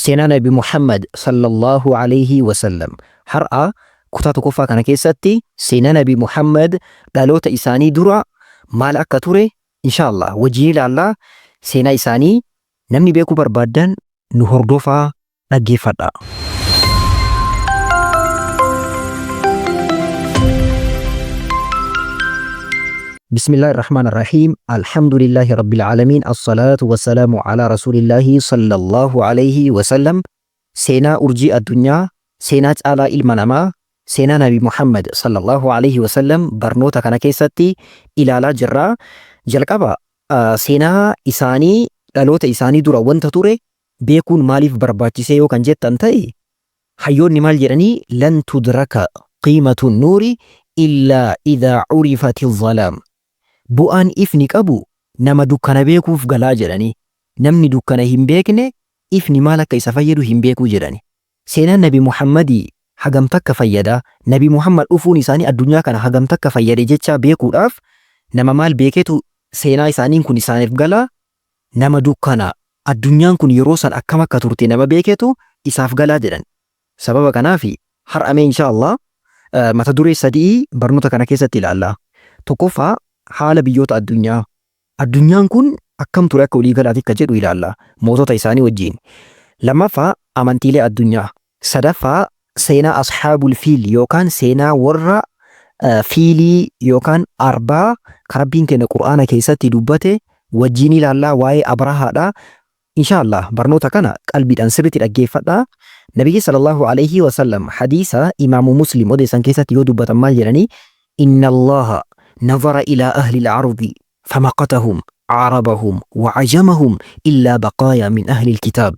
seenaa Nabi Muhammad sallallahu alayhi wasallam. Har'a kutaa tokkoffaa kana keessatti seenaa Nabi Muhammad dhaloota isaanii dura maal akka ture inshallah wajjin ilaallaa. Seenaa isaanii namni beekuu barbaadan nu hordofaa dhaggeeffadha. بسم الله الرحمن الرحيم الحمد لله رب العالمين الصلاة والسلام على رسول الله صلى الله عليه وسلم. سينا أرجي الدنيا سينا على المنما سينا نبي محمد صلى الله عليه وسلم برنوتا كان كيستي إلى لا جرا جلقبا سينا إساني لالوتا إساني دورا وانتا توري بيكون ماليف برباتي سيو كان جت انتاي حيون نمال جراني لن تدرك قيمة النور إلا إذا عرفت الظلام. Bu'aan ifni qabu nama dukkana beekuuf galaa jedhani. Namni dukkana hin beekne ifni maal akka isa fayyadu hin beekuu jedhani. Seenaan Nabi Muhammadii hagam takka fayyada. Nabi Muhammad dhufuun isaanii addunyaa kana hagam takka fayyade jecha beekuudhaaf nama maal beeketu seenaa isaaniin kun isaaniif gala. Nama dukkana addunyaan kun yeroo san akkam akka turte nama beeketu isaaf galaa jedhan. Sababa kanaafi har'amee inshallah mata duree sadii barnoota kana keessatti ilaalla. Tokkoffaa haala biyyoota addunyaa. Addunyaan kun akkam ture akka walii galaatti akka jedhu ilaalla mootota isaanii wajjin. Lammaffaa amantiilee addunyaa. Sadaffaa seenaa ashaabul fiil yookaan seenaa warra fiilii yookaan arbaa karabbiin keenya Qur'aana keessatti dubbate wajjin ilaallaa waa'ee Abrahaadha. Inshallah barnoota kana qalbiidhaan sirriitti dhaggeeffadhaa. Nabiyyi sallallahu alayhi wa sallam hadiisa imaamu Muslim odeessan keessatti yoo dubbatan maal jedhanii inna Allaha نظر إلى أهل العرض فمقتهم عربهم وعجمهم إلا بقايا من أهل الكتاب.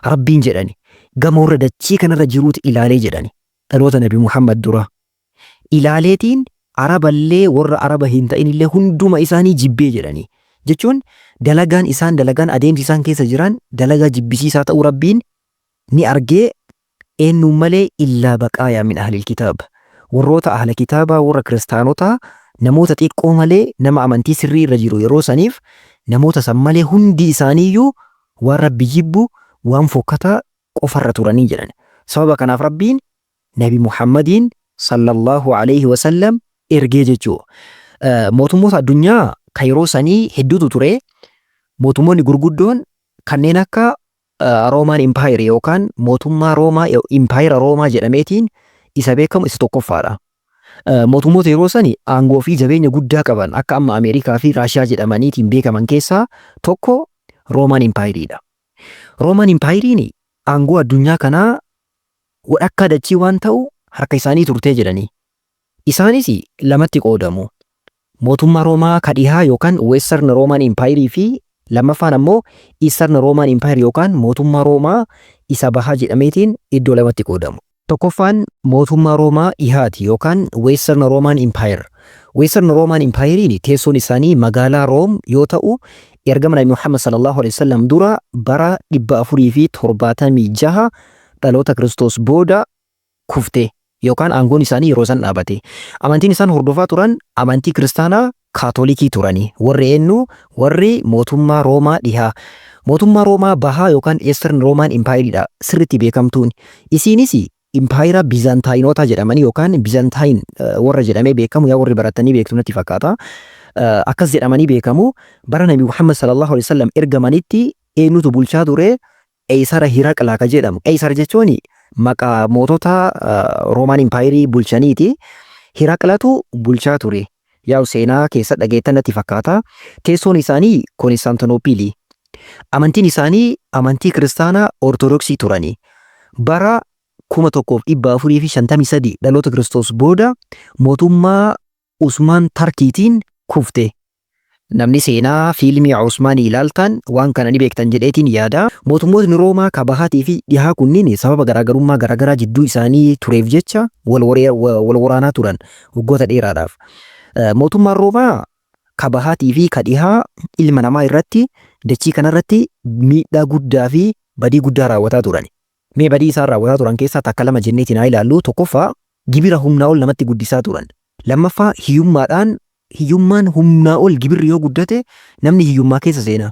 ربين جراني قام ورد كان رجروت إلى لي جراني تلوت نبي محمد درا إلى ليتين عرب اللي ور عرب هنتين اللي هندوم إساني جبي جراني جتون دلقان إسان دلقان أديم إسان كيس جران دلقا جبسي سات أو ربين ني أرجي إنو ملي إلا بقايا من أهل الكتاب. وروتا أهل كتابا ور كريستانوتا namoota xiqqoo malee nama amantii sirrii irra jiru yeroo saniif namoota san malee hundi isaaniiyyuu waan rabbi jibbu waan fokkataa qofarra turanii jedhan. Sababa kanaaf rabbiin Nabi Muhammadiin sallallahu alayhi wasallam ergee jechuu. Mootummoota addunyaa kan yeroo sanii hedduutu ture. Mootummoonni gurguddoon kanneen akka Roomaan Impaayir yookaan mootummaa Roomaa Impaayira Roomaa jedhameetiin isa beekamu isa tokkoffaadha. Mootummoota yeroo sanii aangoo fi jabeenya guddaa qaban akka amma Ameerikaa fi Raashiyaa jedhamaniitiin beekaman keessaa tokko Roomaan Impaayiriidha. Roomaan Impaayiriin aangoo addunyaa kanaa wadhakkaa dachii waan ta'u harka isaanii turtee jedhanii. Isaanis lamatti qoodamu. Mootummaa Roomaa kadhihaa yookaan Weessarn Roomaan Impaayirii fi lammaffaan ammoo Iisarn Roomaan Impaayir yookaan mootummaa Roomaa isa bahaa jedhameetiin iddoo lamatti qoodamu. Tokkoffaan mootummaa Roomaa dhihaati yookaan Weessarn Roomaan Impaayir. Weessarn Roomaan Impaayiriin teessoon isaanii magaalaa Room yoo ta'u ergama Nabi Muhammad sallallahu alayhi wasallam dura bara 476 dhaloota Kiristoos booda kufte yookaan aangoon isaanii yeroo san dhaabate. Amantiin isaan hordofaa turan amantii kiristaanaa kaatolikii turanii. Warri eenyu warri mootummaa Roomaa dhihaa. Mootummaa Roomaa bahaa yookaan Eastern Roman Empire sirriitti beekamtuun isiinis Impaayira Bizantaayinoota jedhamanii yookaan Bizantaayin warra jedhamee beekamu yaa warri baratanii beektu natti fakkaata. Akkas jedhamanii beekamu bara Nabi Muhammad sallallahu alaihi wasallam ergamanitti eenyutu bulchaa ture Qeysara Hiraqlaa ka jedhamu. Qeysar jechuun maqaa mootota Roman Empire bulchaniiti. Hiraqlatu bulchaa ture. Yaa seenaa keessa dhageettan natti fakkaata. Teessoon isaanii Konstaantinoopilii. Amantiin isaanii amantii kiristaanaa ortodoksii turanii. Bara 1453 dhaloota Kiristoos booda mootummaa Usmaan Tarkiitiin kufte. Namni seenaa fiilmii Usmaanii ilaaltan waan kana ni beektan jedheetiin yaada. Mootummootni Roomaa kabahaatii fi dhihaa kunniin sababa garaagarummaa garaagaraa jidduu isaanii tureef jecha wal waraanaa turan waggoota dheeraadhaaf. Mootummaan Roomaa kabahaatii fi kadhihaa ilma namaa irratti dachii kanarratti miidhaa guddaa fi badii guddaa raawwataa turan. Mee badii isaan raawwataa turan keessaa takka lama jenneetiin haa ilaallu. Tokkoffaa gibira humnaa ol namatti guddisaa turan. Lammaffaa hiyyummaan humnaa ol gibirri yoo guddate namni hiyyummaa keessa seena.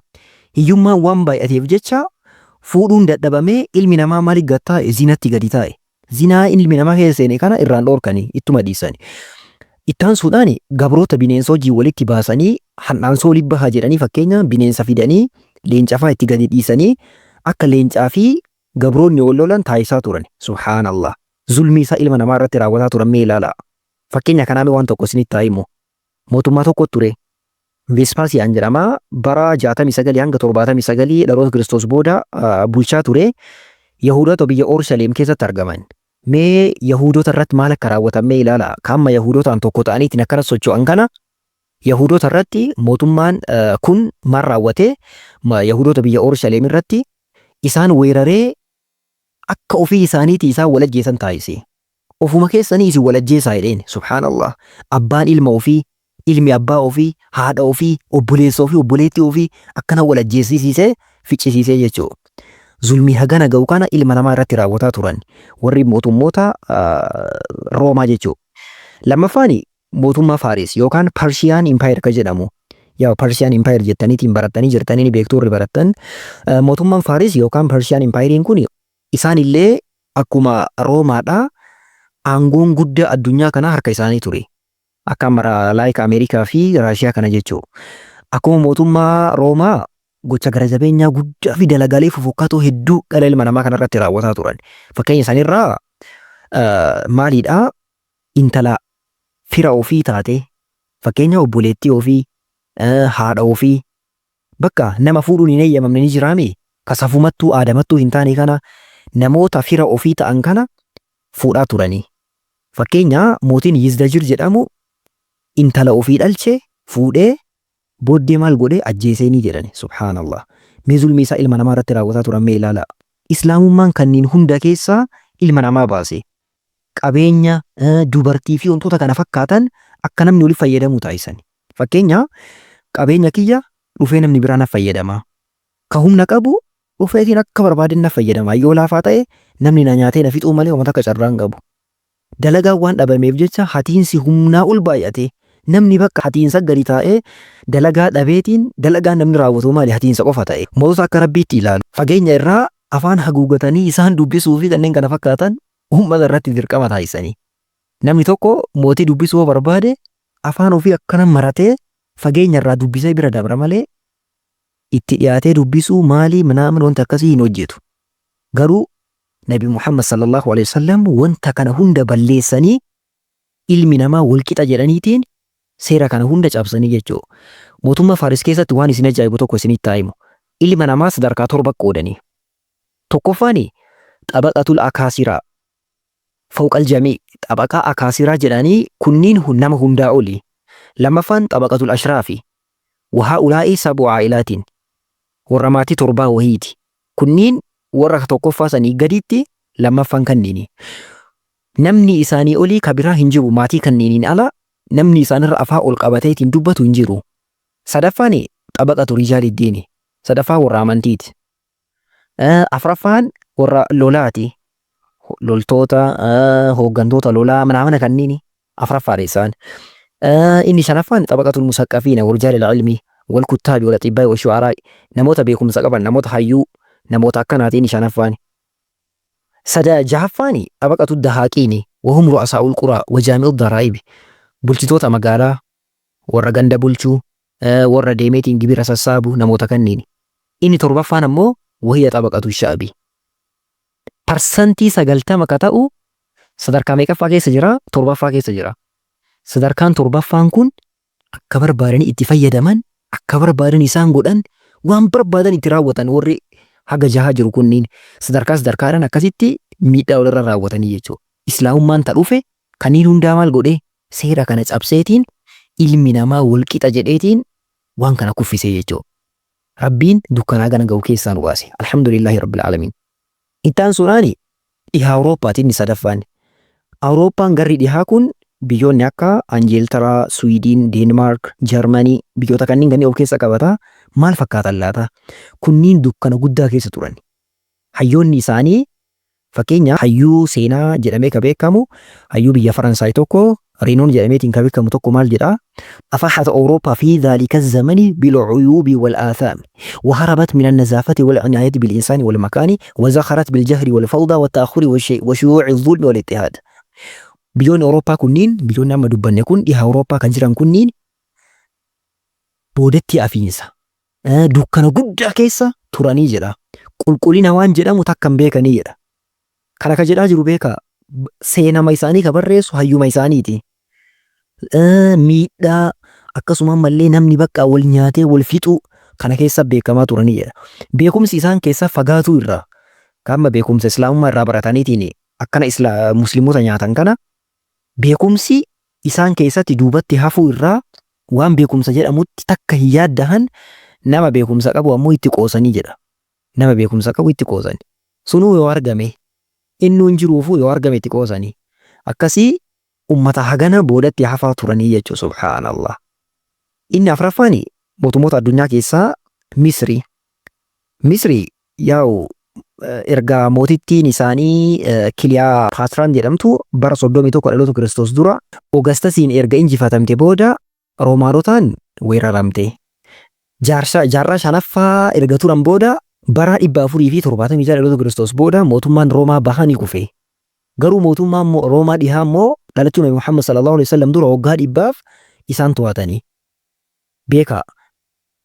Hiyyummaan waan baay'ateef jecha fuudhuun dadhabamee ilmi namaa maaliif gad taa'e? Zinatti gadi taa'e. Zinaa ilmi namaa keessa seene kana irraan dhoorkanii ittuma dhiisani. Ittaan suudhaan gabroota bineensa hojii walitti baasanii handhaansoo libbaha jedhanii fakkeenya bineensa fidanii leencafaa itti gadi dhiisanii akka leencaa fi gabroonni wal lolan taayisaa turan. Subhaanallah. Zulmii isaa ilma namaa irratti raawwataa turan mee ilaala. Fakkeenya kanaan waan tokko isinitti haa himu. Mootummaa tokko ture. Vespaasiyaan jedhama. Bara 69 hanga 79 dhaloota Kiristoos booda bulchaa ture. Yahudoota biyya Orsaleem keessatti argaman. Mee Yahudota irratti maal akka raawwatan mee ilaala. Kaamma Yahudotaan tokko ta'aniitiin akkana socho'an kana Yahudota irratti mootummaan kun maal raawwate? Yahudota biyya Orsaleem irratti isaan weeraree akka ofii isaaniitii isaan wal ajjeesan taasise. Ofuma keessanii isin wal ajjeesaa jedheen. Subhaanallah. Abbaan ilma ofii, ilmi abbaa ofii, haadha ofii, obboleessa ofii, obboleettii ofii akkana wal ajjeesisiisee ficcisiisee jechuudha. Zulmii hagana ga'u kana ilma namaa irratti raawwataa turan warri mootummoota Roomaa jechuudha. Lammaffaan mootummaa Faaris yookaan Persiyaan Impaayir kan jedhamu. Yaa Persiyaan Impaayir jettaniitiin barattanii jirtanii beektoorri barattan. Mootummaan Faaris yookaan Persiyaan Impaayiriin kun isaan illee akkuma Roomaadhaa aangoon guddaa addunyaa kanaa harka isaanii ture. Akka laayika Ameerikaa fi Raashiyaa kana jechuudha. Akkuma mootummaa Roomaa gocha gara jabeenyaa guddaa fi dalagaalee fofokkaatoo hedduu dhala ilma namaa kanarratti raawwataa turan. Fakkeenya isaaniirraa maaliidhaa? Intala fira ofii taate fakkeenya obboleettii ofii, haadha ofii bakka nama fuudhuun hin eeyyamamne ni jiraame kasafumattuu aadamattuu hin taane kana namoota fira ofii ta'an kana fuudhaa turanii. Fakkeenya mootiin Yizdajir jedhamu intala ofii dhalche fuudhee booddee maal godhee ajjeesee ni jedhani. Subhaanallah. Mee zulmii isaa ilma namaa irratti raawwataa turan mee ilaala. Islaamummaan kanneen hunda keessaa ilma namaa baase. Qabeenya dubartii fi wantoota kana fakkaatan akka namni waliif fayyadamu taasisan. Fakkeenya qabeenya kiyya dhufee namni biraan fayyadama. Ka humna qabu dhufeetiin akka barbaadan fayyadama. Yoo laafaa ta'e namni na nyaatee na fixuu malee uummata akka carraan qabu. Dalagaan waan dhabameef jecha hatiinsi humnaa ol baay'ate. Namni bakka hatiinsa gadi taa'ee dalagaa dhabeetiin dalagaan namni raawwatu maali hatiinsa qofa ta'e. Mootota akka rabbiitti ilaalu. Fageenya irraa afaan haguugatanii isaan dubbisuu fi kanneen kana fakkaatan uummata irratti dirqama taasisanii. Namni tokko mootii dubbisuu barbaade afaan ofii akkana maratee fageenya irraa dubbisee bira dabra malee itti dhiyaatee dubbisuu maali minaamin wanta akkasii hin hojjetu. Garuu Nabi Muhammad sallallahu alaihi wasallam wanta kana hunda balleessanii ilmi namaa walqixa jedhaniitiin seera kana hunda cabsanii jechuudha. Mootummaa Faaris keessatti waan isin ajaa'ibu tokko isinitti himu. Ilma namaa sadarkaa 7 qoodanii. Tokkoffaan xabaqatul akaasiraa. Fawqal jamii xabaqaa akaasiraa jedhanii kunniin nama hundaa oli. Lammaffaan xabaqatul ashraafi. Wahaa ulaa'ii sabu aa'ilaatiin. Warra maatii 7 wahiiti. Kunniin warra tokkoffaa sanii gaditti lammaffaan kanniini. Namni isaanii olii kabiraa hin jiru maatii kanniiniin ala namni isaanirra afaa ol qabateetiin dubbatu hin jiru. Sadaffaan xabaqatu rijaaliddiini. Sadaffaan warra amantiiti. Afraffaan warra lolaati. Loltoota, hooggantoota lolaa mana kanniini afraffaadha isaan. Inni shanaffaan xabaqatul musaqqafiina warjaalil ilmi wal kuttaabi wal xibbaa wa shu'araa namoota beekumsa qaban namoota hayyuu namoota akkanaatiin shanaffaan. Jahaffaan xabaqatu dahaaqiini wahum ru'asaa'ul quraa wajaami'u daraa'ibi bulchitoota magaalaa warra ganda bulchuu warra deemeetiin gibira sassaabu namoota kanniini. Inni torbaffaan ammoo wahiyya xabaqatu sha'abi. Parsantii 90 ka ta'u sadarkaa meeqaffaa keessa jira? 7ffaa keessa jira. Sadarkaan 7ffaan kun akka barbaadan itti fayyadaman, akka barbaadan isaan godhan, waan barbaadan itti raawwatan warri haga jahaa jiru kunniin sadarkaadhaan akkasitti miidhaa walirra raawwatanii jechuudha. Islaamummaan ta dhufe kanneen hundaa maal godhee seera kana cabseetiin ilmi namaa walqixa jedheetiin waan kana kuffisee jechuudha. Rabbiin dukkanaa gana ga'u keessaa nu baase. Alhamdulillahi rabbil alamin. Ittaan suuraani dhihaa Awurooppaatiin ni sadaffaan. Awurooppaan garri dhihaa kun biyyoonni akka Anjeeltaraa, Swiidin, Deenmaark, Jarmanii biyyoota kanneen of keessa qabata. Maal fakkaatan laata? Kunniin dukkana guddaa keessa turan. Hayyoonni isaanii fakkeenya hayyuu seenaa jedhamee ka beekamu hayyuu biyya Faransaay tokko رينون جاميتين كابيكا متوكو مال جدا أفاحت أوروبا في ذلك الزمن بالعيوب والآثام وهربت من النزافة والعناية بالإنسان والمكان وزخرت بالجهر والفوضى والتأخر وشيوع الظلم والاضطهاد. بيون أوروبا كنين بيون نعم دبان يكون إها أوروبا كنجران كنين بودتي أفينسا دوكنا قد كيسا تراني جدا قلقلين وان جدا متكم بيكا نيجدا كانا كجدا جرو بيكا سينا ميساني كبرس وهيو ميساني miidhaa akkasuma mallee namni bakka wal nyaatee wal fixu kana keessa beekamaa turanidha. Beekumsi isaan keessa fagaatu irraa kaama beekumsa islaamummaa irraa barataniitiin akkana musliimota nyaatan kana beekumsi isaan keessatti duubatti hafuu irraa waan beekumsa jedhamutti takka hin yaaddahan nama beekumsa qabu ammoo itti qoosanii jedha. Nama beekumsa qabu itti qoosani. Sunuu yoo argame innuun jiruufuu yoo argame itti qoosanii akkasii ummata hagana boodatti hafaa turanii jechuu subhaanallah. Inni afraffaani mootummoota addunyaa keessaa Misri. Misri yaa'u erga mootittiin isaanii Kiliyaa Paatran jedhamtu bara 31 dhaloota Kiristoos dura Ogastasiin erga injifatamte booda Roomaanotaan weeraramte. Jaarraa shanaffaa erga turan booda bara 476 dhaloota Kiristoos booda mootummaan Roomaa bahanii kufe. Garuu mootummaan Roomaa dhihaa immoo dhalachuu Nabi Muhammad sallallahu alaihi wasallam dura waggaa 100 isaan to'atanii. Beeka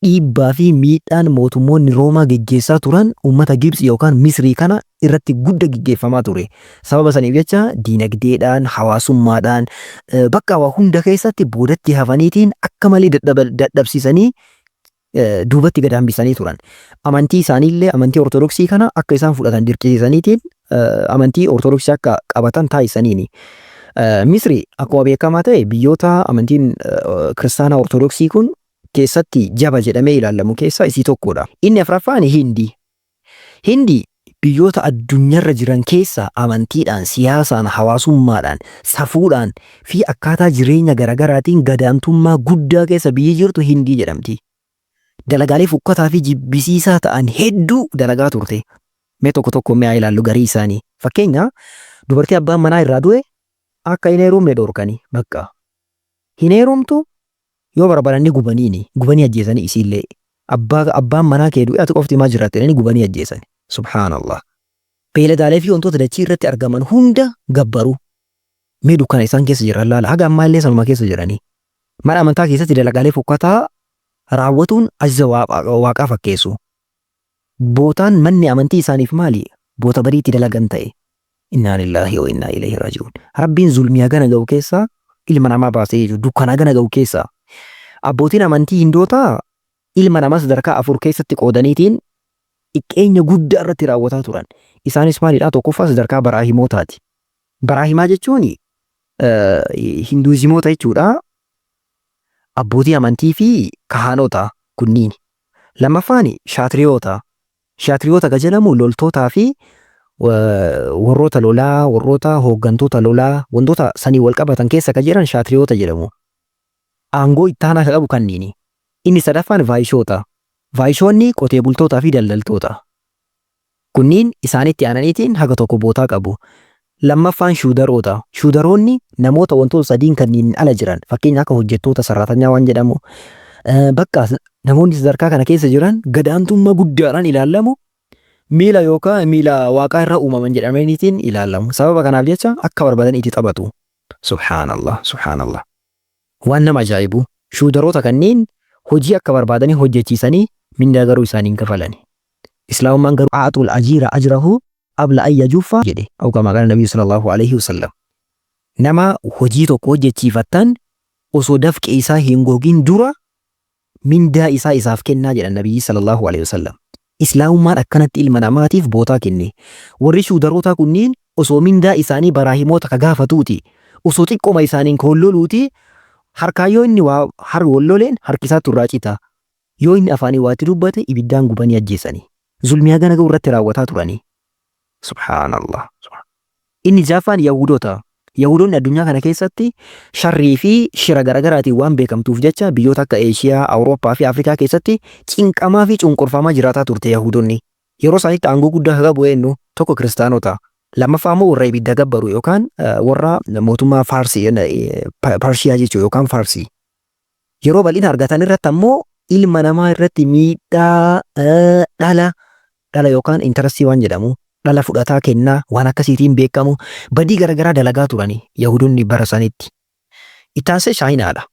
dhiibbaa fi miidhaan mootummoonni Roomaa geggeessaa turan uummata Gibsi yookaan Misrii kana irratti guddaa geggeeffamaa ture. Sababa saniif jecha diinagdeedhaan, hawaasummaadhaan bakka waa hunda keessatti boodatti hafaniitiin akka malee dadhabsiisanii duubatti gad hambisanii turan. Amantii isaaniillee amantii Ortodoksii kana akka isaan fudhatan dirqisiisaniitiin amantii Ortodoksii akka qabatan taasisaniini. Misri akkuma beekamaa ta'e biyyoota amantiin kiristaanaa Ortodoksii kun keessatti jaba jedhamee ilaalamu keessaa isii tokkodha. Inni afraffaan Hindii. Hindii biyyoota addunyaarra jiran keessaa amantiidhaan, siyaasaan, hawaasummaadhaan, safuudhaan fi akkaataa jireenya garaagaraatiin gadaantummaa guddaa keessa biyyi jirtu Hindii jedhamti. Dalagaalee fukkataa fi jibbisiisaa ta'an hedduu dalagaa turte. Mee tokko tokko mee ilaallu garii isaanii. Fakkeenya dubartii abbaan manaa irraa du'e akka hin heerumne dhorkanii bakka. Hin heerumtu yoo barbaadanii gubanii ajjeesanii isiillee abbaan manaa kee du'e ati qofti maa jiraattanii gubanii ajjeesani. Subhaanallah. Beeladaalee fi wantoota dachii irratti argaman hunda gabbaru. Mee dukkana isaan keessa jiran laala haga ammaallee sanuma keessa jiranii. Mana amantaa keessatti dalagaalee fukkataa raawwatuun ajza waaqaa fakkeessu. Bootaan manni amantii isaaniif maali? Boota bariitti dalagan ta'e. Innaa lillahi wa innaa ilayhi raaji'uun. Rabbiin zulmiyaa gana ga'u keessaa ilma namaa baasee jiru dukkanaa gana ga'u keessaa. Abbootiin amantii Hindootaa ilma namaa sadarkaa 4 keessatti qoodaniitiin xiqqeenya guddaa irratti raawwataa turan. Isaanis maalidhaa? Tokkoffaa sadarkaa baraahimootaati. Baraahimaa jechuun Hinduuzimoota jechuudha. Abbootii amantii fi kahaanota kunniin. Lammaffaan shaatriyoota. Shaatriyoota kan jedhamu loltootaa fi warroota lolaa, warroota hooggantoota lolaa, wantoota sanii wal qabatan keessa kan jiran shaatriyoota jedhamu. Aangoo ittaanaa kan qabu kanniini. Inni sadaffaan vaayishoota. Vaayishoonni qotee bultootaa fi daldaltoota. Kunniin isaanitti aananiitiin haga tokko bootaa qabu. Lammaffaan shuudaroota. Shuudaroonni namoota wantoota sadiin kanniin ala jiran fakkeenya akka hojjettoota sararatanyaa waan jedhamu. Bakka namoonni sadarkaa kana keessa jiran gadaantummaa guddaadhaan ilaalamu. Miila yookaan miila waaqaa irra uumaman jedhamaniitiin ilaalamu. Sababa kanaaf jecha akka barbaadan itti taphatu. Subhaanallah, subhaanallah. Waan nama ajaa'ibu shuudaroota kanneen hojii akka barbaadanii hojjechiisanii mindaa garuu isaaniin kafalani. Islaamummaan garuu aatul ajiira ajrahu qabla an yajuuffa jedhe. Akkuma kana Nabii sallallahu alaihi wasallam. Nama hojii tokko hojjechiifattan osoo dafqee isaa hin gogin dura mindaa isaa isaaf kennaa jedhan Nabii sallallahu alaihi wasallam. Islaamummaan akkanatti ilma namaatiif bootaa kenne. Warri shuudarootaa kunniin osoo mindaa isaanii baraahimoota ka gaafatuuti. Osoo xiqqooma isaaniin kolloluuti. Harkaa yoo inni har walloleen harkisaa turraa cita. Yoo inni afaanii waatti dubbate ibiddaan gubanii ajjeesanii. Zulmiyaa gana ga'u irratti raawwataa turanii. Subhaanallah. Inni jaaffaan Yahudoota. Yahudoonni addunyaa kana keessatti sharrii fi shira garagaraatiin waan beekamtuuf jecha biyyoota akka Eeshiyaa, Awurooppaa fi Afrikaa keessatti cinqamaa fi cunqurfamaa jiraataa turte Yahudoonni. Yeroo isaaniitti aangoo guddaa qabu eenyu tokko kiristaanota. Lammaffaa immoo warra ibidda gabbaru yookaan warra mootummaa Faarsii Pershiyaa jechuudha yookaan Faarsii. Yeroo bal'ina argatan irratti ammoo ilma namaa irratti miidhaa dhala yookaan intarastii waan jedhamu dhala fudhataa kennaa waan akkasiitiin beekamu badii garaagaraa dalagaa turani Yahudonni bara sanitti. Ittaanse Chaayinaadha.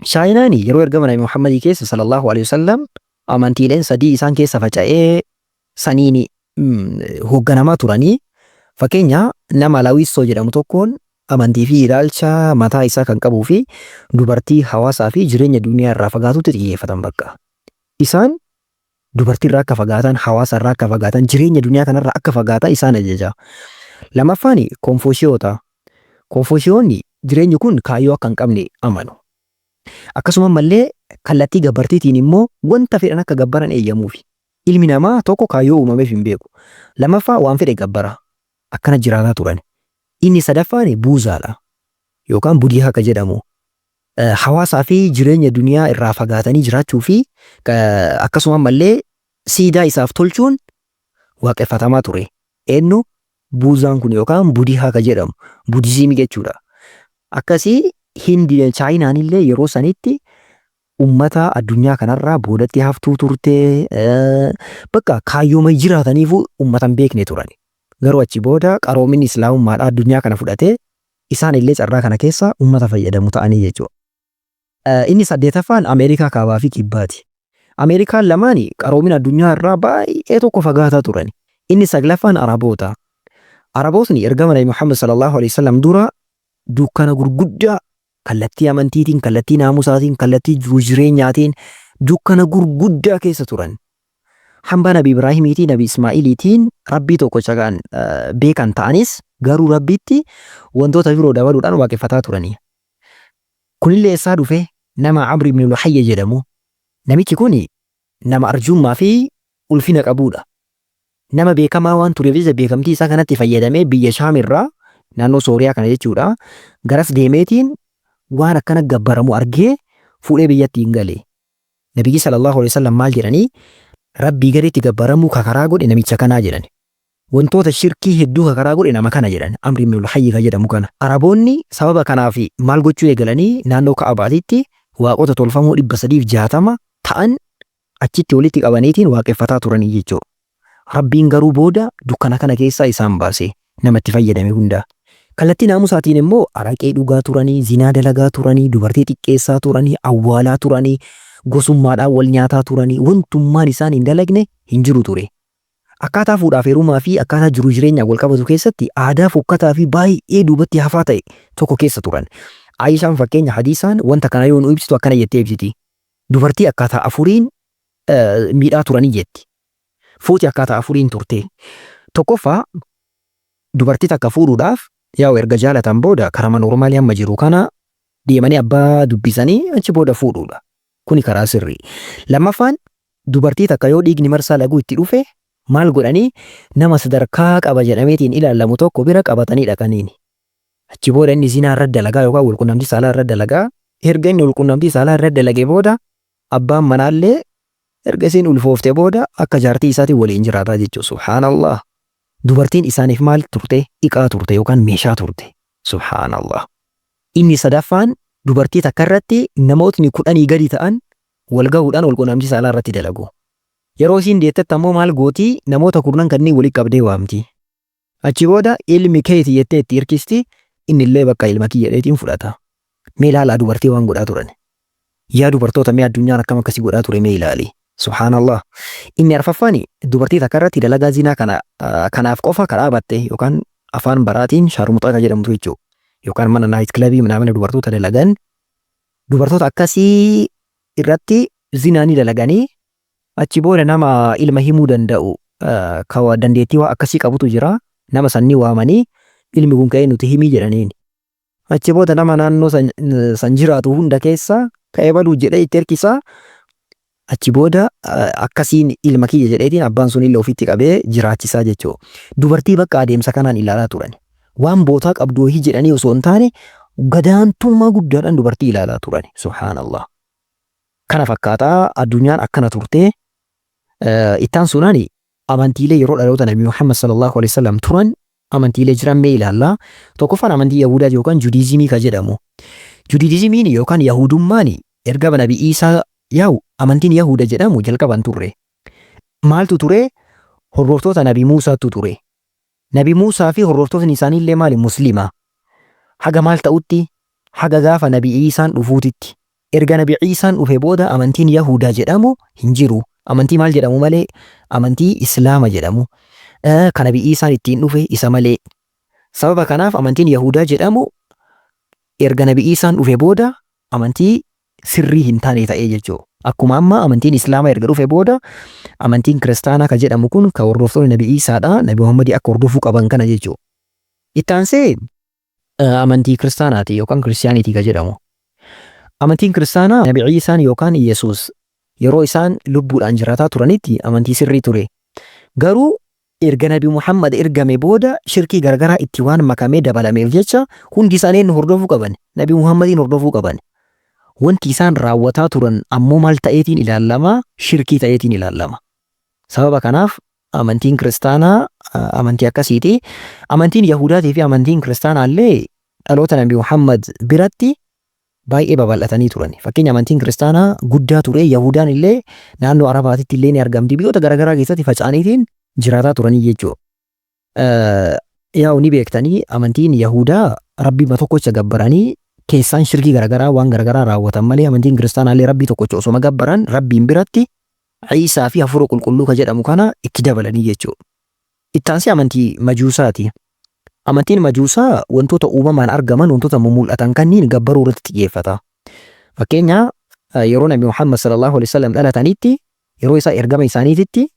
Chaayinaan yeroo ergama Nabi Muhammadii keessa sallallahu alaihi wasallam amantiileen sadii isaan keessa faca'ee saniin hoogganamaa turanii fakkeenya nama Lawissoo jedhamu tokkoon amantii fi ilaalcha mataa isaa kan qabuu fi dubartii hawaasaa fi jireenya duniyaa irraa fagaatutti xiyyeeffatan bakka. Isaan dubartii irraa akka fagaatan, hawaasa irraa akka fagaatan, jireenya duniyaa kanarraa akka fagaatan isaan ajaja. Lammaffaan Konfuushiyoota. Konfuushiyoonni jireenyi kun kaayyoo akka hin qabne amanu. Akkasuma mallee kallattii gabbartiitiin immoo wanta fedhan akka gabbaran eeyyamuufi. Ilmi namaa tokko kaayyoo uumameef hin beeku. Lammaffaa waan fedhe gabbara. Akkana jiraataa turan. Inni sadaffaan buuzaadha. Yookaan budii akka jedhamu. Hawaasaa fi jireenya duniyaa irraa fagaatanii jiraachuu fi akkasuma mallee siidaa isaaf tolchuun waaqeffatamaa ture. Eenyu buuzaan kun yookaan budii akka jedhamu. Budizimii jechuudha. Akkasii Hindii Chaayinaan illee yeroo sanitti ummata addunyaa kanarraa boodatti haftuu turte bakka kaayyooma jiraataniifu ummatan beekne turan. Garuu achi booda qaroominni islaamummaadhaa addunyaa kana fudhatee isaan illee carraa kana keessa ummata fayyadamu ta'anii jechuudha. Inni saddeetaffaan Ameerikaa kaabaa fi kibbaati. Ameerikaan lamaan qaroomina addunyaa irraa baay'ee tokko fagaataa turan. Inni saglaffaan Araboota. Arabootni ergama Nabi Muhammad sallallahu alaihi wasallam dura dukkana gurguddaa kallattii amantiitiin, kallattii naamusaatiin, kallattii jiruu jireenyaatiin dukkana gurguddaa keessa turan. Hamba Nabi Ibraahimiitii, Nabi Ismaa'iliitiin rabbii tokko chagaan beekan ta'anis garuu rabbitti wantoota biroo dabaluudhaan waaqeffataa turanii. Kunillee eessaa dhufe nama Amri ibn Luhayya jedhamu. Namichi kun nama arjummaa fi ulfina qabuudha. Nama beekamaa waan tureef jecha beekamtii isaa kanatti fayyadamee biyya Shaamirraa naannoo Sooriyaa kana jechuudha. Garas deemeetiin waan akkana gabbaramu argee fuudhee biyyatti hin gale. Nabiyyi sallallahu alaihi wasallam maal jedhanii rabbii gaditti gabbaramu kakaraa godhe namicha kanaa jedhan. Wantoota shirkii hedduu kakaraa godhe nama kana jedhan. Amri ibn Luhayyi jedhamu kana. Araboonni sababa kanaaf maal gochuu eegalanii naannoo Ka'abaatitti waaqota tolfamoo 360 ta'an achitti walitti qabaniitiin waaqeffataa turanii jechuudha. Rabbiin garuu booda dukkana kana keessaa isaan baase namatti fayyadame hunda. Kallattii naamusaatiin immoo araqee dhugaa turanii, zinaa dalagaa turanii, dubartii xiqqeessaa turanii, awwaalaa turanii, gosummaadhaan wal nyaataa turanii, wantummaan isaan hin dalagne hin jiru ture. Akkaataa fuudhaaf heerumaa fi akkaataa jiruu jireenyaa wal qabatu keessatti aadaa fokkataa fi baay'ee duubatti hafaa ta'e tokko keessa turan. Aayishaan fakkeenya hadiisaan wanta kana yoo nu ibsitu akkana jettee ibsiti. Dubartii akkaataa afuriin miidhaa turanii jetti. Fuuti akkaataa afuriin turte. Tokkoffaa dubartii takka fuudhuudhaaf yaa erga jaalatan booda karama normaalii amma jiru kana deemanii abbaa dubbisanii achi booda fuudhuudha. Kuni karaa sirrii. Lammaffaan dubartii takka yoo dhiigni marsaa laguu itti dhufe maal godhanii nama sadarkaa qaba jedhameetiin ilaalamu tokko bira qabatanii dhaqaniini. Achi booda inni zinaa irra dalagaa yookaan walqunnamtii saalaa irra dalagaa. Erga inni walqunnamtii saalaa irra dalagee booda abbaan manaallee erga isiin ulfooftee booda akka jaartii isaatiin waliin jiraataa jechuudha. Subhaanallah. Dubartiin isaaniif maal turte? Iqaa turte yookaan meeshaa turte. Subhaanallah. Inni sadaffaan dubartii takka irratti namootni 10 gadi ta'an wal gahuudhaan walqunnamtii saalaa irratti dalagu. Yeroo isiin deettetti ammoo maal gootii namoota 10 kanneen walitti qabdee waamti. Achi booda ilmi keeti jettee itti hirkisti inni illee bakka ilma kiyya jedheetiin fudhata. Mee ilaalaa dubartii waan godhaa turan. Yaa dubartoota mee addunyaan akkam akkasii godhaa ture mee ilaali. Subhaanallah. Inni arfaffaani dubartii takka irratti dalagaa zinaa kanaaf qofa kan dhaabatte yookaan afaan baraatiin shaarmuxaa jedhamtu jechuudha. Yookaan mana naayit kilabii mana dubartoota dalagan dubartoota akkasii irratti zinaa ni dalaganii achi booda nama ilma himuu danda'u kawa dandeettii waa akkasii qabutu jira nama sanni waamanii ilmi kun ka'ee nuti himii jedhaniin. Achi booda nama naannoo san jiraatu hunda keessa ka'ee baluu jedhee itti hirkisaa. Achi booda akkasiin ilma kiyya jedheetiin abbaan sun illee ofitti qabee jiraachisaa jechuudha. Dubartii bakka adeemsa kanaan ilaalaa turan. Waan bootaa qabdu wahii jedhanii osoo hin taane gadaantummaa guddaadhaan dubartii ilaalaa turan. Subhaanallah. Kana fakkaataa addunyaan akkana turtee ittaan sunaan amantiilee yeroo dhaloota Nabi Muhammad sallallahu alaihi wasallam turan amantiilee jiran mee ilaalla. Tokkoffaan amantii Yahudaa yookaan Judiizimii kan jedhamu. Judiizimiin yookaan Yahudummaan erga Nabi Iisaa yaa'u amantiin Yahuda jedhamu jalqaban turre. Maaltu ture? Hordoftoota Nabi Muusaatu ture. Nabi Muusaa fi hordoftootni isaaniillee maali? Muslima. Haga maal ta'utti? Haga gaafa Nabi Iisaan dhufuutitti. Erga Nabi Iisaan dhufe booda amantiin Yahudaa jedhamu hin jiru. Amantii maal jedhamu malee? Amantii Islaama jedhamu. Kan Nabi Iisaan ittiin dhufe isa malee. Sababa kanaaf amantiin Yahudaa jedhamu erga Nabi Iisaan dhufe booda amantii sirrii hin taane ta'ee jechuudha. Akkuma amma amantiin Islaamaa erga dhufe booda amantiin Kiristaanaa kan jedhamu kun kan hordoftoonni Nabi Iisaadha. Nabi Muhammadii akka hordofuu qaban kana jechuudha. Itti aansee amantii Kiristaanaati yookaan Kiristiyaanitii kan jedhamu. Amantiin Kiristaanaa Nabi Iisaan yookaan Yesuus yeroo isaan lubbuudhaan jiraataa turanitti amantii sirrii ture. Garuu erga Nabi Muhammad ergame booda shirkii garagaraa itti waan makamee dabalameef jecha hundi isaanii hordofuu qaban. Nabi Muhammadiin hordofuu qaban. Wanti isaan raawwataa turan ammoo maal ta'eetiin ilaalama? Shirkii ta'eetiin ilaalama. Sababa kanaaf amantiin Kiristaanaa amantii akkasiiti. Amantiin Yahudaatii fi amantiin Kiristaanaa illee dhaloota Nabi Muhammad biratti baay'ee babal'atanii turan. Fakkeenya amantiin Kiristaanaa guddaa ture. Yahudaan illee naannoo Arabaatitti illee ni argamti. Biyyoota garaagaraa keessatti faca'aniitiin jiraataa turanii jechuudha. Yaa'u ni beektanii amantiin Yahudaa Rabbii tokkicha gabbaranii keessaan shirkii garagaraa waan garagaraa raawwatan malee amantiin Kiristaanaa illee Rabbii tokkicha osoo gabbaran Rabbiin biratti Iisaa fi Hafuura Qulqulluu kan jedhamu kana itti dabalanii jechuudha. Itti aansee amantii Majuusaati. Amantiin Majuusaa wantoota uumamaan argaman wantoota mul'atan kanneen gabbaruu irratti xiyyeeffata. Fakkeenya yeroo Nabi Muhammad sallallahu alaihi wasallam dhalatanitti yeroo isaa ergama isaaniititti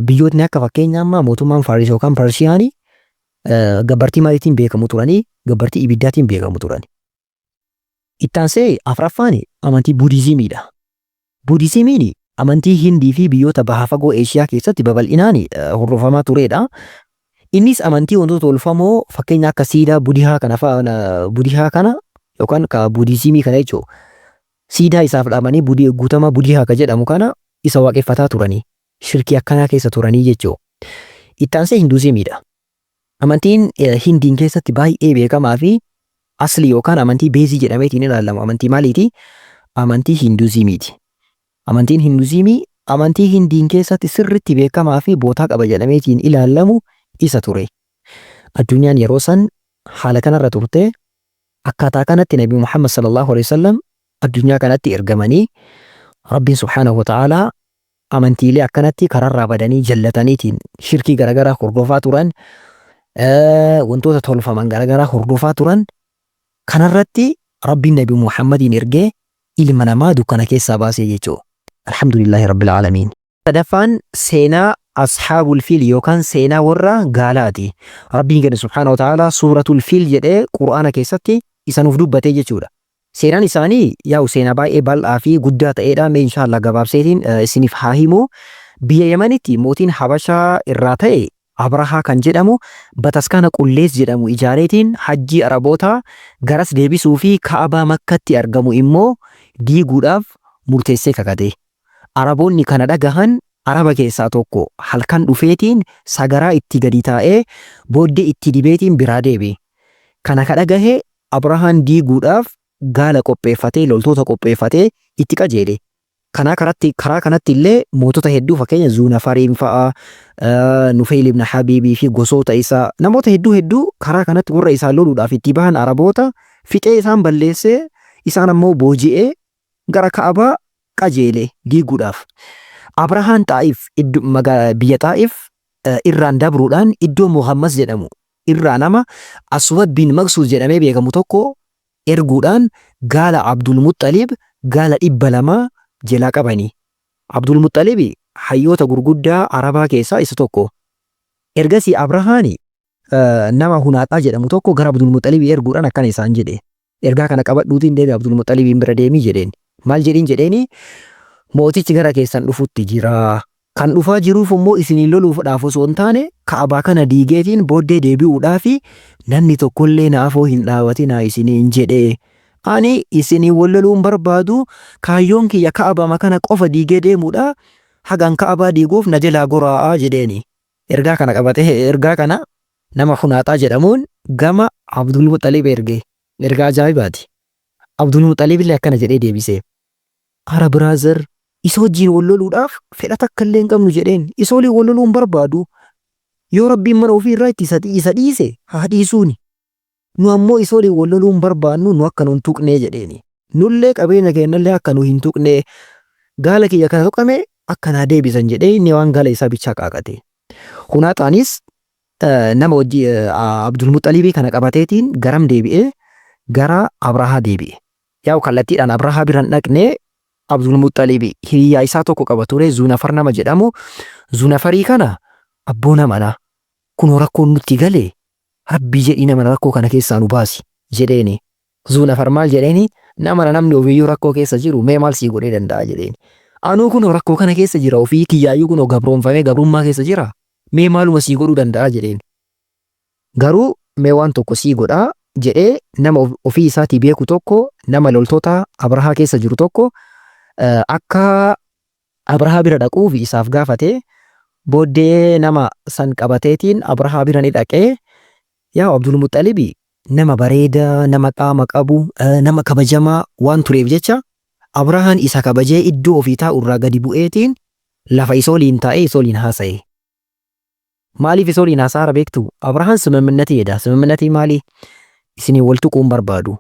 biyyootni akka fakkeenya amma mootummaan Faaris yookaan Parshiyaanii gabbartii maaliitiin beekamu turanii? Gabbartii ibiddaatiin beekamu turani. Itti aansee afuraffaan amantii Budiizimiidha. Budiizimiin amantii Hindii fi biyyoota baha fagoo Eeshiyaa keessatti babal'inaan hordofamaa turedha. Innis amantii wantoota tolfamoo fakkeenya akka siidaa Budihaa kana fa'a Budihaa kana yookaan ka Budiizimii kana jechuudha. Siidaa isaaf dhaabanii guutama Budihaa kan jedhamu kana isa waaqeffataa turanii. Shirkii akkanaa keessa turanii jechuudha. Itti aansee Hinduuzimiidha. Amantiin Hindiin keessatti baay'ee beekamaa fi asli yookaan amantii beezii jedhameetiin ilaalamu. Amantii maaliiti? Amantii Hinduuzimiiti. Amantiin Hinduuzimii amantii Hindiin keessatti sirriitti beekamaa fi bootaa qaba jedhameetiin ilaalamu isa ture. Addunyaan yeroo san haala kanarra turte akkaataa kanatti Nabi Muhammad sallallahu alaihi wasallam addunyaa kanatti ergamanii Rabbiin subhaanahu wa ta'aalaa amantiilee akkanatti kararraa badanii jallataniitiin shirkii garagaraa hordofaa turan. Wantoota tolfaman garagaraa hordofaa turan kanarratti Rabbiin Nabi Muhammadiin ergee ilma namaa dukkana keessaa baasee jechuudha. Alhamdulillahi Rabbil Aalamiin. Sadaffaan seenaa Ashaabul Fiil yookaan seenaa warra gaalaati. Rabbiin gadi subhaanahu wa ta'aalaa suuratul Fiil jedhee Qur'aana keessatti isaaniif dubbatee jechuudha. Seenaan isaanii yaa'u seenaa baay'ee bal'aa fi guddaa ta'edha. Mee inshaallah gabaabseetiin isiniif haa himu. Biyya Yemanitti mootiin Habashaa irraa ta'e Abrahaa kan jedhamu bataskaana Qullees jedhamu ijaareetiin hajjii Arabootaa garas deebisuu fi Kaabaa Makkatti argamu immoo diiguudhaaf murteessee kakate. Araboonni kana dhagahan Araba keessaa tokko halkan dhufeetiin sagaraa itti gadi taa'ee booddee itti dibeetiin biraa deebi. Kana kadhagahe Abrahaan diiguudhaaf gaala qopheeffatee loltoota qopheeffatee itti qajeele. Karaa kanatti illee mootota hedduu fakkeenya Zuunafariin fa'a Nufayl ibn Habiibii fi gosoota isaa namoota hedduu karaa kanatti warra isaan loluudhaaf itti bahan Araboota fixee isaan balleessee isaan ammoo booji'ee gara Kaabaa qajeele diiguudhaaf. Abrahaan Xaa'if biyya Xaa'if irraan dabruudhaan iddoo Muhammas jedhamu irraa nama Aswad bin Maqsuud jedhamee beekamu tokko erguudhaan gaala Abdul Muxxalib gaala 200 jalaa qabanii. Abdul Muxxalib hayyoota gurguddaa Arabaa keessaa isa tokko. Ergasii Abrahaan nama Hunaaxaa jedhamu tokko gara Abdul Muxxalib erguudhaan akkana isaan jedhe. Ergaa kana qabadhuutiin deebi Abdul Muxxalibiin bira deemii jedheen. Maal jedheeni? Mootichi gara keessan dhufutti jira. Kan dhufaa jiruuf immoo isinii loluudhaaf osoo hin taane Kaabaa kana diigeetiin booddee deebi'uudhaaf namni tokkollee naafoo hin dhaawatinaa isiniin jedhee. Ani isinii wal loluun barbaadu kaayyoon kiyya Kaabaa kana qofa diigee deemuudha. Hagan Kaabaa diiguuf na jalaa goraa'aa jedheeni. Ergaa kana qabatee ergaa kana nama Hunaaxaa jedhamuun gama Abdul Muxalib ergaa ajaa'ibaati. Abdul Muxalib illee akkana jedhee deebisee ara biraazar isa wajjin wal loluudhaaf fedha takka illee hin qabnu jedheen isa waliin wal loluu hin barbaadu. Yoo rabbiin mana ofii irraa itti isa dhiise haa dhiisuuni. Nu ammoo isa waliin wal loluu hin barbaannu nu akka nu hin tuqnee jedheeni. Nullee qabeenya keenyallee akka nu hin tuqnee gaala kiyya kana tuqame akka naa deebisan jedhee inni waan gaala isaa bichaa qaaqate. Hunaaxaanis nama wajji Abdul Muxalibii kana qabateetiin garam deebi'ee gara Abrahaa deebi'e. Yaa kallattiidhaan Abrahaa biraan dhaqnee Abdul Muxalibii hiriyaa isaa tokko qaba ture Zunafar nama jedhamu. Zunafarii kana abboona manaa kun rakkoon nutti galee rabbi jedhii nama rakkoo kana keessaa nu baasi jedheeni. Zunafar maal jedheeni nama namni ofiiyyuu rakkoo keessa jiru mee maal sii godhee danda'a jedheeni. Anuu kun rakkoo kana keessa jira ofii kiyyaayyuu kun gabroonfamee gabrummaa keessa jira mee maaluma sii godhuu danda'a jedheeni. Garuu mee waan tokko sii godhaa jedhee nama ofii isaatii beeku tokko nama loltoota Abrahaa keessa jiru tokko akka Abrahaa bira dhaquuf isaaf gaafate. Booddee nama san qabateetiin Abrahaa bira ni dhaqee yaa Abdul Muxalibii nama bareedaa nama qaama qabu nama kabajamaa waan tureef jecha Abrahaan isa kabajee iddoo ofii taa'u irraa gadi bu'eetiin lafa isa waliin taa'ee isa waliin haasa'e. Maaliif isa waliin haasa'aa beektu? Abrahaan simamminatiidha. Simamminatii maali? Isinii wal tuquu hin barbaadu.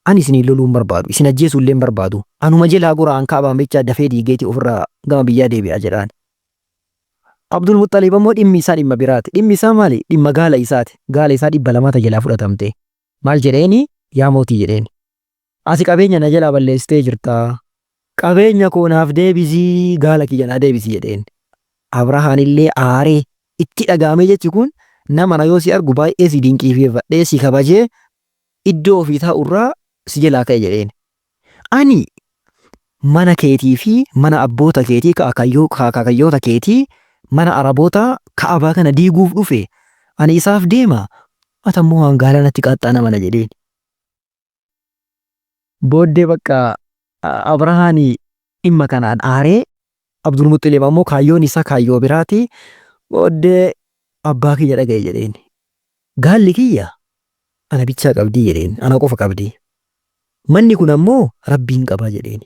Ani isinii loluu hin barbaadu. Isin ajjeesuu illee hin barbaadu. Anuma jalaa goraan kaabaan bichaa dafee diigeetii ofirraa gama biyyaa deebi'a jedhaan. Abdul Muxalib ammoo dhimmi isaa dhimma biraati. Dhimmi isaa maali? Dhimma gaala isaati. Gaala isaa 200 jalaa fudhatamte. Maal jedheeni? Yaa mootii jedheeni. Asi qabeenya na jalaa balleessitee jirta. Qabeenya koo naaf deebisii gaala kiyya naa deebisii jedheeni. Abrahaan illee aaree itti dhagaame jechi kun nama na yoo si argu baay'ee si dinqiifadhee si kabajee iddoo ofii taa'u irraa si jalaa ka'e jedheeni. Ani mana keetii fi mana abboota keetii kaakayyoota keetii mana Araboota Ka'abaa kana diiguuf dhufe ani isaaf deema atammoo waan gaala natti qaxxaana mana jedheen. Booddee bakka Abrahaan dhimma kanaan aaree Abdul Muxalib ammoo kaayyoon isaa kaayyoo biraati. Booddee abbaa kiyya dhagaye jedheen. Gaalli kiyya ana bichaa qabdii jedheen ana qofa qabdii. Manni kun ammoo rabbiin qaba jedheen.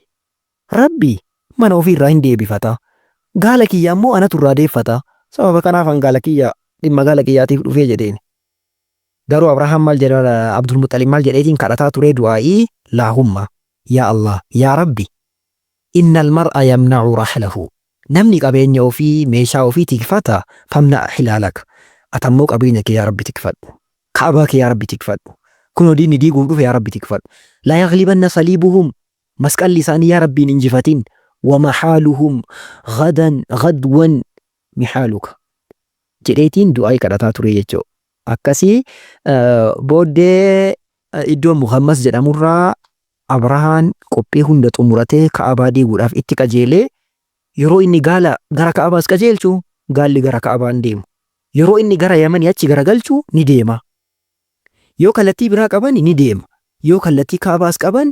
Rabbi mana ofiirraa hin deebifata. Gaala kiyya ammoo anatu irraa deeffata. Sababa kanaaf an gaala kiyya dhimma gaala kiyyaatiif dhufee jedheen. Garuu Abrahaam maal jedha Abdul Muxalib maal jedheetiin kadhataa ture du'aa'ii laahumma yaa Allah yaa Rabbi innal mar'a yamna'u rahlahu. Namni qabeenya ofii meeshaa ofii tikfata famna hilaalak. Atammoo qabeenya kee yaa Rabbi tikfadhu. Kaabaa kee yaa Rabbi tikfadhu. Kunoo diinni diiguuf dhufe yaa Rabbi tikfadhu. Laa yaghlibanna saliibuhum masqalli isaanii yaa Rabbiin injifatin. ومحالهم غدوا محالك jedheetiin du'aa kadhataa ture jechuudha. Akkasii booddee iddoo Muhammas jedhamurraa Abrahaan qophii hunda xumuratee Ka'abaa diiguudhaaf itti qajeelee yeroo inni gaala gara Ka'abaas qajeelchu gaalli gara Ka'abaan deemu. Yeroo inni gara Yamanii achi garagalchu ni deema. Yoo kallattii biraa qaban ni deema. Yoo kallattii Ka'abaas qaban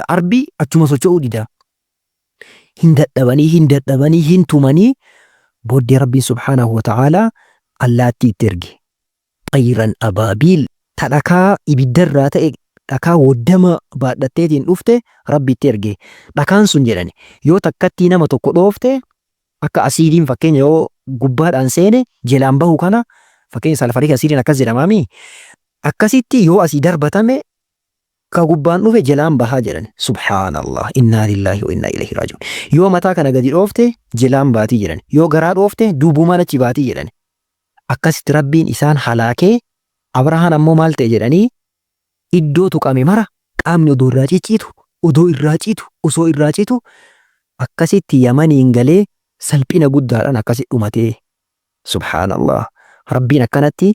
arbi achuma socho'uu dida. Hin dadhabanii hin tumanii booddee Rabbiin subhaanahu wa ta'aalaa allaattii itti erge. Xayyiran abaabiil dhakaa ibiddarraa ta'e dhakaa waddama baadhatteetiin dhufte Rabbi itti erge. Dhakaan sun jedhani yoo takkatti nama tokko dhoofte akka asiidiin fakkeenya yoo gubbaadhaan seene jalaan bahu kana fakkeenya salfariik asiidiin akkas jedhamaami. Akkasitti yoo asii darbatame ka gubbaan dhufe jalaan bahaa jedhan. Subhaanallah innaa lillaahi wa innaa ilaihi raaji'uun. Yoo mataa kana gadi dhoofte jalaan baatii jedhan. Yoo garaa dhoofte duubumaan achi baatii jedhan. Akkasitti Rabbiin isaan halaakee Abrahaan ammoo maal ta'e jedhanii iddoo tuqame mara qaamni odoo irraa cicciitu osoo irraa citu akkasitti Yamaniin galee salphina guddaadhaan akkasitti dhumatee. Subhaanallah Rabbiin akkanatti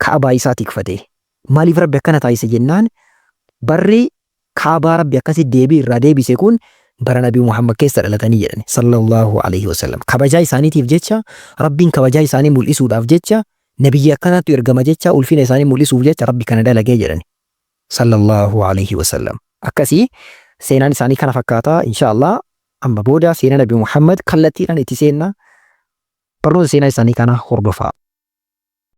Ka'abaa isaa tikfate. Maaliif Rabbi akkana taasise jennaan barri Ka'abaa Rabbi akkasitti deebii irraa deebise kun bara Nabii Muhammad keessa dhalatanii jedhan sallallahu alaihi wasallam. Kabajaa isaaniitiif jecha Rabbiin kabajaa isaanii mul'isuudhaaf jecha nabiyyi akkanatti ergama jecha ulfina isaanii mul'isuuf jecha Rabbi kana dalagee jedhan sallallahu alaihi wasallam. Akkasii seenaan isaanii kana fakkaata inshallah. Amma booda seenaa Nabii Muhammad kallattiidhaan itti seenna. Barnoota seenaa isaanii kana hordofaa.